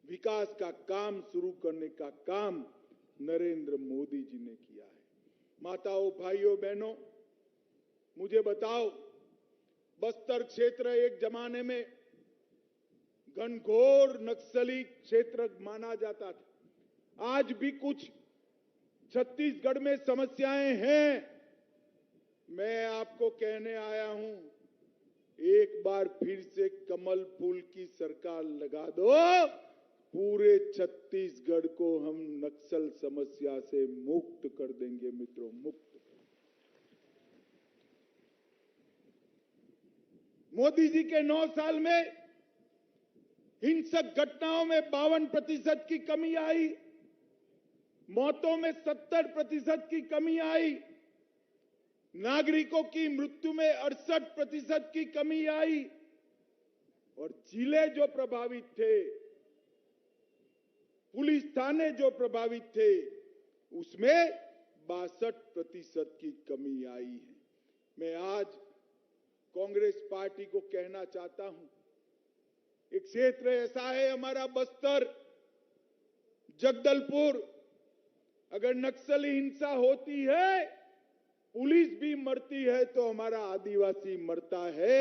विकास का काम शुरू करने का काम नरेंद्र मोदी जी ने किया है। माताओं, भाइयों, बहनों, मुझे बताओ, बस्तर क्षेत्र एक जमाने में घनघोर नक्सली क्षेत्र माना जाता था। आज भी कुछ छत्तीसगढ़ में समस्याएं हैं। मैं आपको कहने आया हूं, एक बार फिर से कमल फूल की सरकार लगा दो, पूरे छत्तीसगढ़ को हम नक्सल समस्या से मुक्त कर देंगे मित्रों, मुक्त। मोदी जी के 9 साल में हिंसक घटनाओं में 52% की कमी आई, मौतों में 70% की कमी आई, नागरिकों की मृत्यु में 68% की कमी आई और जिले जो प्रभावित थे, पुलिस थाने जो प्रभावित थे, उसमें 62% की कमी आई है। मैं आज कांग्रेस पार्टी को कहना चाहता हूं, एक क्षेत्र ऐसा है हमारा बस्तर, जगदलपुर, अगर नक्सली हिंसा होती है, पुलिस भी मरती है तो हमारा आदिवासी मरता है,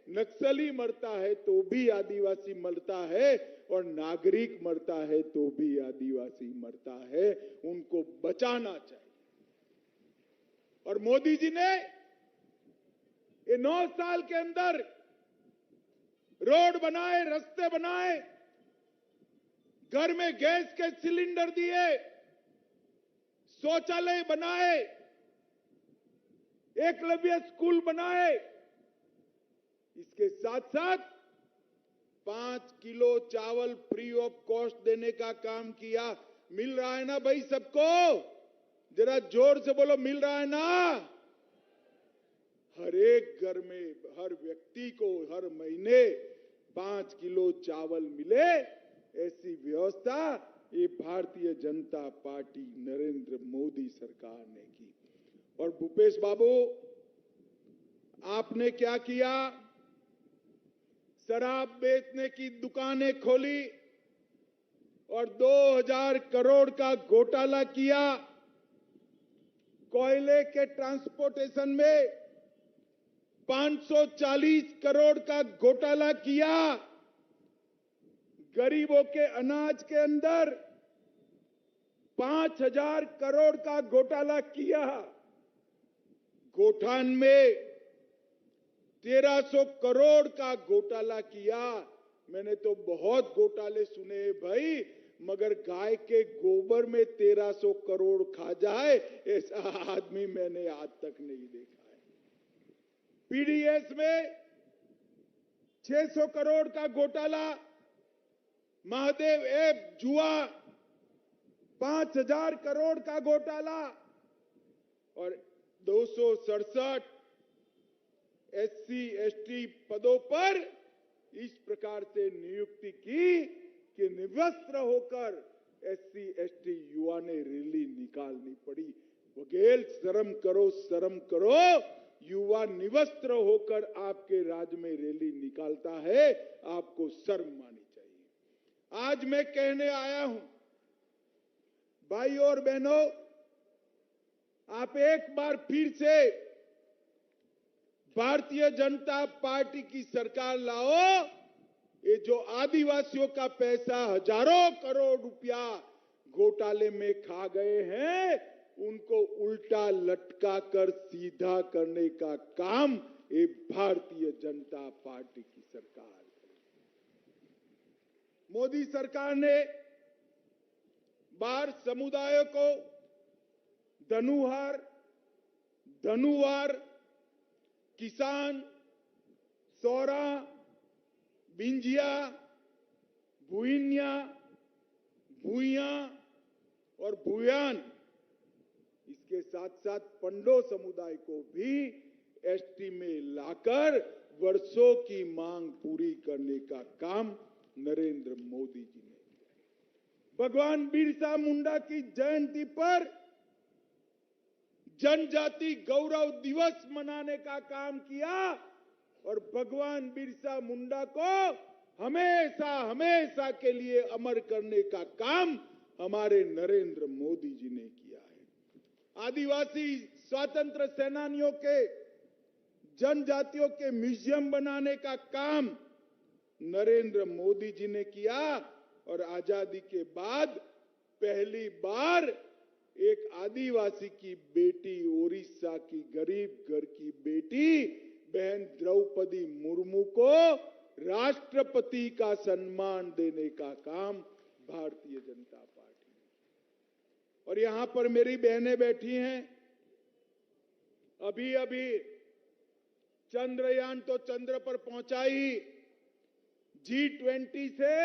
नक्सली मरता है तो भी आदिवासी मरता है और नागरिक मरता है तो भी आदिवासी मरता है। उनको बचाना चाहिए। और मोदी जी ने ये 9 साल के अंदर रोड बनाए, रास्ते बनाए, घर में गैस के सिलेंडर दिए, शौचालय बनाए, एकलव्य स्कूल बनाए। इसके साथ साथ 5 किलो चावल फ्री ऑफ कॉस्ट देने का काम किया। मिल रहा है ना भाई सबको? जरा जोर से बोलो, मिल रहा है ना? हर एक घर में, हर व्यक्ति को हर महीने 5 किलो चावल मिले, ऐसी व्यवस्था ये भारतीय जनता पार्टी नरेंद्र मोदी सरकार ने की। और भूपेश बाबू, आपने क्या किया? शराब बेचने की दुकानें खोली और 2000 करोड़ का घोटाला किया। कोयले के ट्रांसपोर्टेशन में 540 करोड़ का घोटाला किया। गरीबों के अनाज के अंदर 5000 करोड़ का घोटाला किया। गोठान में 1300 करोड़ का घोटाला किया। मैंने तो बहुत घोटाले सुने भाई, मगर गाय के गोबर में 1300 करोड़ खा जाए ऐसा आदमी मैंने आज तक नहीं देखा है। पीडीएस में 600 करोड़ का घोटाला, महादेव ऐप जुआ 5000 करोड़ का घोटाला और 267 SC/ST पदों पर इस प्रकार से नियुक्ति की कि निवस्त्र होकर SC/ST युवा ने रैली निकालनी पड़ी। बघेल, शर्म करो, शर्म करो। युवा निवस्त्र होकर आपके राज्य में रैली निकालता है, आपको शर्म आनी चाहिए। आज मैं कहने आया हूं, भाइयों और बहनों, आप एक बार फिर से भारतीय जनता पार्टी की सरकार लाओ। ये जो आदिवासियों का पैसा हजारों करोड़ रुपया घोटाले में खा गए हैं, उनको उल्टा लटका कर सीधा करने का काम ये भारतीय जनता पार्टी की सरकार करेगी। मोदी सरकार ने बार समुदायों को धनुवार, किसान, सौरा, बिंजिया, भुइन्या, भुइया और भुयान, इसके साथ साथ पंडो समुदाय को भी एसटी में लाकर वर्षों की मांग पूरी करने का काम नरेंद्र मोदी जी ने किया। भगवान बिरसा मुंडा की जयंती पर जनजाति गौरव दिवस मनाने का काम किया और भगवान बिरसा मुंडा को हमेशा हमेशा के लिए अमर करने का काम हमारे नरेंद्र मोदी जी ने किया है। आदिवासी स्वतंत्र सेनानियों के, जनजातियों के म्यूजियम बनाने का काम नरेंद्र मोदी जी ने किया और आजादी के बाद पहली बार एक आदिवासी की बेटी, ओडिशा की गरीब घर की बेटी बहन द्रौपदी मुर्मू को राष्ट्रपति का सम्मान देने का काम भारतीय जनता पार्टी ने। और यहां पर मेरी बहनें बैठी हैं। अभी अभी चंद्रयान तो चंद्र पर पहुंचा ही, G20 से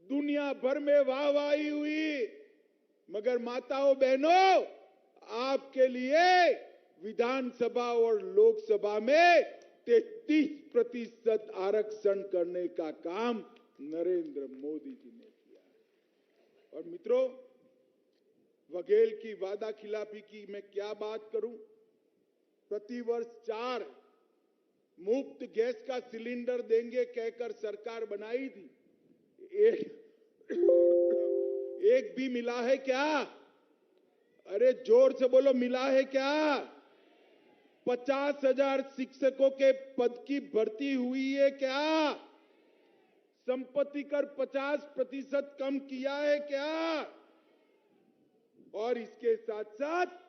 दुनिया भर में वाहवाही हुई, मगर माताओं बहनों, आपके लिए विधानसभा और लोकसभा में 33% आरक्षण करने का काम नरेंद्र मोदी जी ने किया है। और मित्रों, बघेल की वादा खिलाफी की मैं क्या बात करूं। प्रतिवर्ष 4 मुफ्त गैस का सिलेंडर देंगे कहकर सरकार बनाई थी। एक भी मिला है क्या? अरे जोर से बोलो, मिला है क्या? 50,000 शिक्षकों के पद की भर्ती हुई है क्या? संपत्ति कर 50% कम किया है क्या? और इसके साथ साथ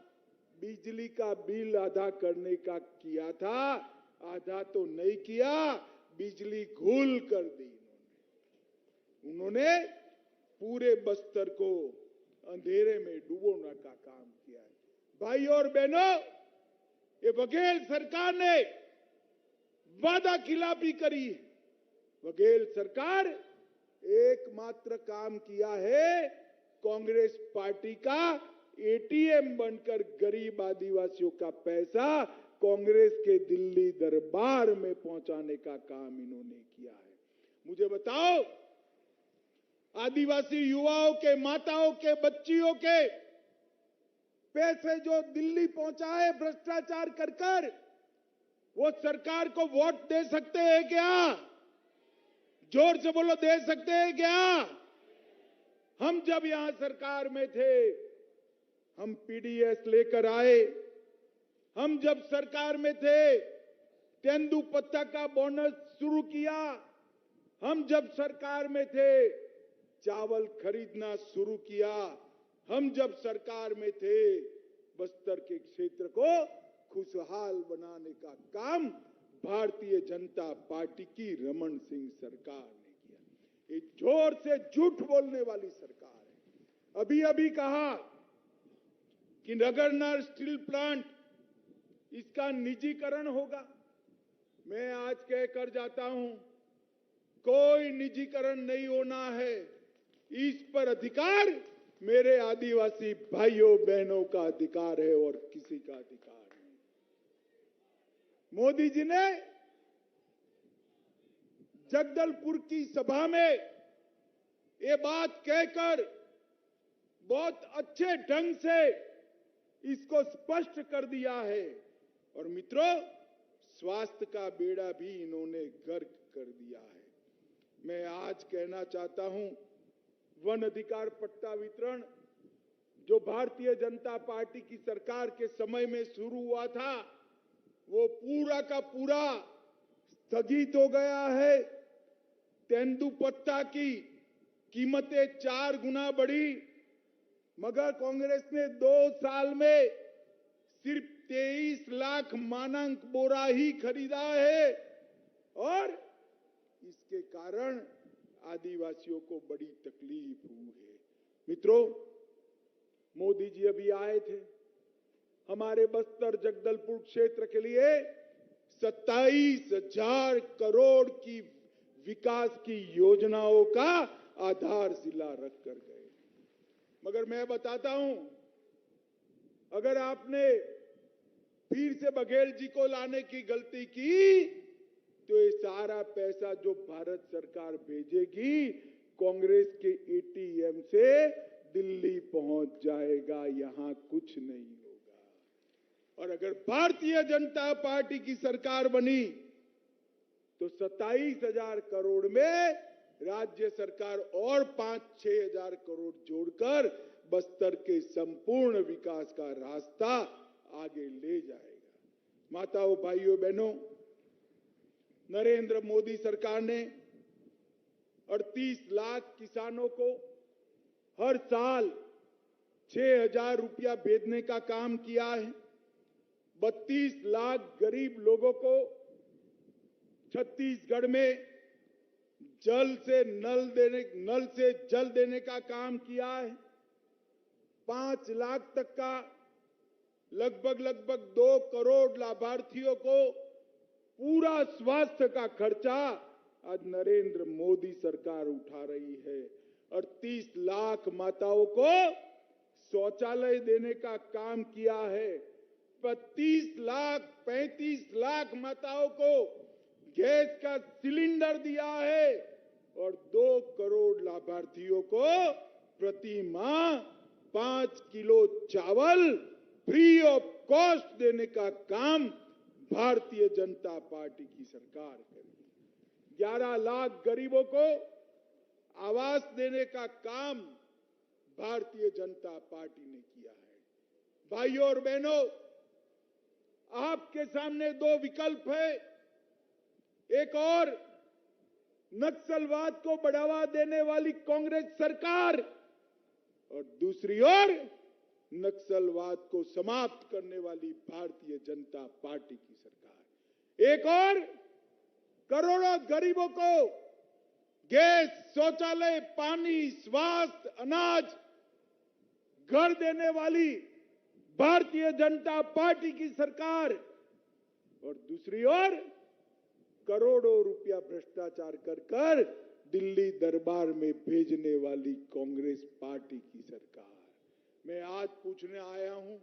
बिजली का बिल आधा करने का किया था, आधा तो नहीं किया, बिजली घूल कर दी उन्होंने पूरे बस्तर को अंधेरे में डुबोने का काम किया है। भाइयों और बहनों, ये बघेल सरकार ने वादा खिलाफी करी है। बघेल सरकार एकमात्र काम किया है, कांग्रेस पार्टी का एटीएम बनकर गरीब आदिवासियों का पैसा कांग्रेस के दिल्ली दरबार में पहुंचाने का काम इन्होंने किया है। मुझे बताओ, आदिवासी युवाओं के, माताओं के, बच्चियों के पैसे जो दिल्ली पहुंचा है भ्रष्टाचार कर कर, वो सरकार को वोट दे सकते हैं क्या? जोर से बोलो, दे सकते हैं क्या? हम जब यहां सरकार में थे, हम पीडीएस लेकर आए। हम जब सरकार में थे, तेंदुपत्ता का बोनस शुरू किया। हम जब सरकार में थे, चावल खरीदना शुरू किया। हम जब सरकार में थे, बस्तर के क्षेत्र को खुशहाल बनाने का काम भारतीय जनता पार्टी की रमन सिंह सरकार ने किया। ये जोर से झूठ बोलने वाली सरकार है। अभी अभी कहा कि नगरनार स्टील प्लांट, इसका निजीकरण होगा। मैं आज कहकर जाता हूं, कोई निजीकरण नहीं होना है। इस पर अधिकार मेरे आदिवासी भाइयों बहनों का अधिकार है और किसी का अधिकार नहीं। मोदी जी ने जगदलपुर की सभा में ये बात कहकर बहुत अच्छे ढंग से इसको स्पष्ट कर दिया है। और मित्रों, स्वास्थ्य का बेड़ा भी इन्होंने गर्क कर दिया है। मैं आज कहना चाहता हूं, वन अधिकार पट्टा वितरण जो भारतीय जनता पार्टी की सरकार के समय में शुरू हुआ था, वो पूरा का पूरा स्थगित हो गया है। तेंदुपत्ता की कीमतें 4 गुना बढ़ी, मगर कांग्रेस ने 2 साल में सिर्फ 23 लाख मानक बोरा ही खरीदा है और इसके कारण आदिवासियों को बड़ी तकलीफ हुई है। मित्रों, मोदी जी अभी आए थे, हमारे बस्तर जगदलपुर क्षेत्र के लिए 27,000 करोड़ की विकास की योजनाओं का आधारशिला रख कर गए। मगर मैं बताता हूं, अगर आपने फिर से बघेल जी को लाने की गलती की, तो ये सारा पैसा जो भारत सरकार भेजेगी कांग्रेस के एटीएम से दिल्ली पहुंच जाएगा, यहां कुछ नहीं होगा। और अगर भारतीय जनता पार्टी की सरकार बनी तो 27,000 करोड़ में राज्य सरकार और 5-6 हजार करोड़ जोड़कर बस्तर के संपूर्ण विकास का रास्ता आगे ले जाएगा। माताओं, भाइयों, बहनों, नरेंद्र मोदी सरकार ने 38 लाख किसानों को हर साल 6,000 रुपया भेजने का काम किया है। 32 लाख गरीब लोगों को छत्तीसगढ़ में नल से जल देने का काम किया है। 5 लाख तक का लगभग 2 करोड़ लाभार्थियों को पूरा स्वास्थ्य का खर्चा आज नरेंद्र मोदी सरकार उठा रही है। 38 लाख माताओं को शौचालय देने का काम किया है। 35 लाख माताओं को गैस का सिलेंडर दिया है और 2 करोड़ लाभार्थियों को प्रति माह 5 किलो चावल फ्री ऑफ कॉस्ट देने का काम भारतीय जनता पार्टी की सरकार करेगी। 11 लाख गरीबों को आवास देने का काम भारतीय जनता पार्टी ने किया है। भाइयों और बहनों, आपके सामने 2 विकल्प है। एक और नक्सलवाद को बढ़ावा देने वाली कांग्रेस सरकार और दूसरी ओर नक्सलवाद को समाप्त करने वाली भारतीय जनता पार्टी की सरकार। एक और करोड़ों गरीबों को गैस, शौचालय, पानी, स्वास्थ्य, अनाज, घर देने वाली भारतीय जनता पार्टी की सरकार और दूसरी ओर करोड़ों रुपया भ्रष्टाचार कर दिल्ली दरबार में भेजने वाली कांग्रेस पार्टी की सरकार। मैं आज पूछने आया हूं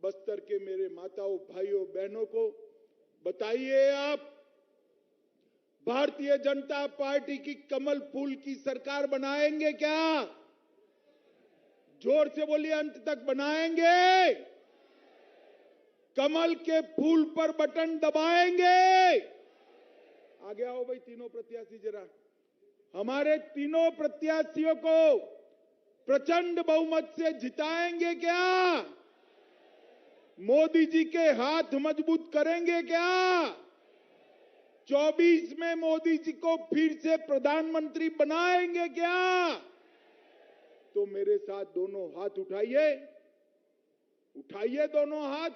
बस्तर के मेरे माताओं, भाइयों, बहनों को, बताइए आप भारतीय जनता पार्टी की कमल फूल की सरकार बनाएंगे क्या? जोर से बोलिए, अंत तक बनाएंगे? कमल के फूल पर बटन दबाएंगे? आगे आओ भाई, तीनों प्रत्याशी जरा। हमारे तीनों प्रत्याशियों को प्रचंड बहुमत से जिताएंगे क्या? मोदी जी के हाथ मजबूत करेंगे क्या? 24 में मोदी जी को फिर से प्रधानमंत्री बनाएंगे क्या? तो मेरे साथ दोनों हाथ उठाइए, उठाइए दोनों हाथ,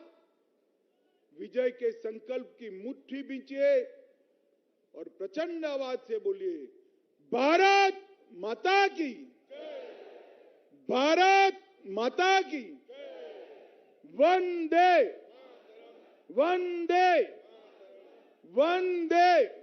विजय के संकल्प की मुट्ठी बींचिए और प्रचंड आवाज से बोलिए, भारत माता की, भारत माता की, वंदे वंदे वंदे।